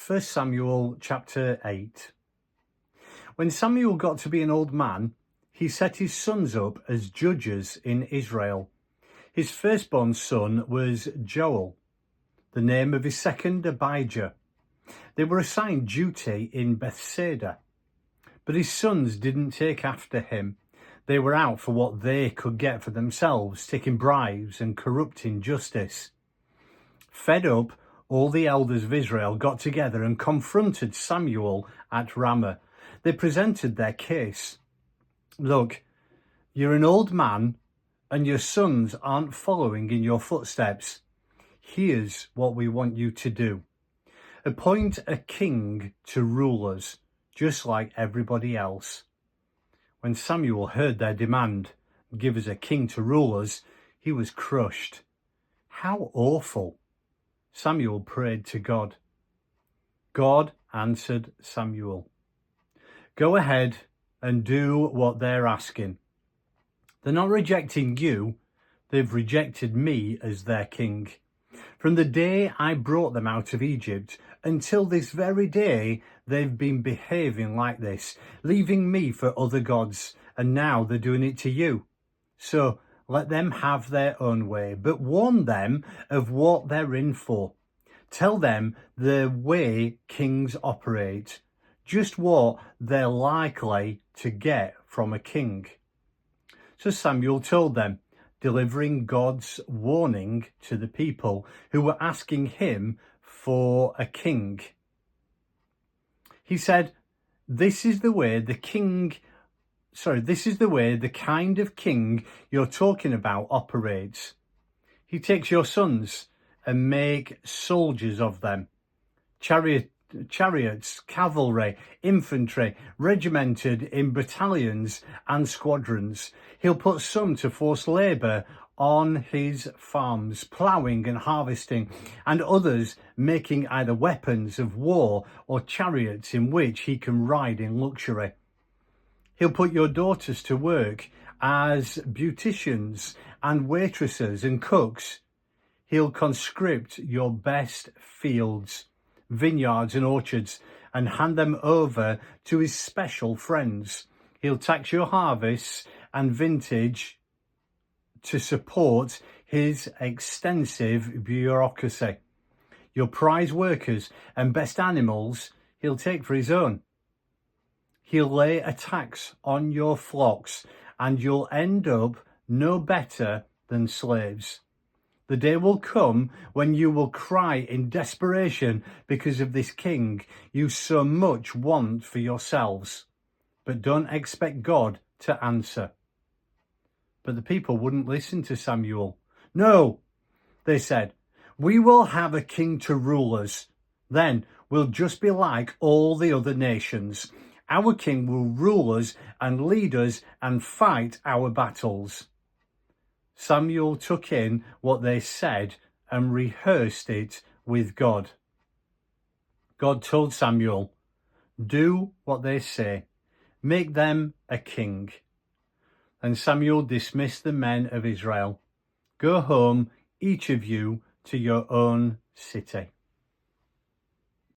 1 Samuel chapter 8. When Samuel got to be an old man, he set his sons up as judges in Israel. His firstborn son was Joel, the name of his second Abijah. They were assigned duty in Bethsaida, but his sons didn't take after him. They were out for what they could get for themselves, taking bribes and corrupting justice. Fed up, all the elders of Israel got together and confronted Samuel at Ramah. They presented their case. Look, you're an old man and your sons aren't following in your footsteps. Here's what we want you to do. Appoint a king to rule us, just like everybody else. When Samuel heard their demand, give us a king to rule us, he was crushed. How awful! Samuel prayed to God. God answered Samuel. Go ahead and do what they're asking. They're not rejecting you, they've rejected me as their king. From the day I brought them out of Egypt until this very day, they've been behaving like this, leaving me for other gods, and now they're doing it to you. So let them have their own way, but warn them of what they're in for. Tell them the way kings operate, just what they're likely to get from a king. So Samuel told them, delivering God's warning to the people who were asking him for a king. He said, this is the way the kind of king you're talking about operates. He takes your sons and make soldiers of them. Chariots, cavalry, infantry, regimented in battalions and squadrons. He'll put some to forced labour on his farms, plowing and harvesting, and others making either weapons of war or chariots in which he can ride in luxury. He'll put your daughters to work as beauticians and waitresses and cooks. He'll conscript your best fields, vineyards and orchards, and hand them over to his special friends. He'll tax your harvests and vintage to support his extensive bureaucracy. Your prize workers and best animals he'll take for his own. He'll lay a tax on your flocks, and you'll end up no better than slaves. The day will come when you will cry in desperation because of this king you so much want for yourselves. But don't expect God to answer. But the people wouldn't listen to Samuel. No, they said, we will have a king to rule us. Then we'll just be like all the other nations. Our king will rule us and lead us and fight our battles. Samuel took in what they said and rehearsed it with God. God told Samuel, do what they say, make them a king. And Samuel dismissed the men of Israel. Go home, each of you, to your own city.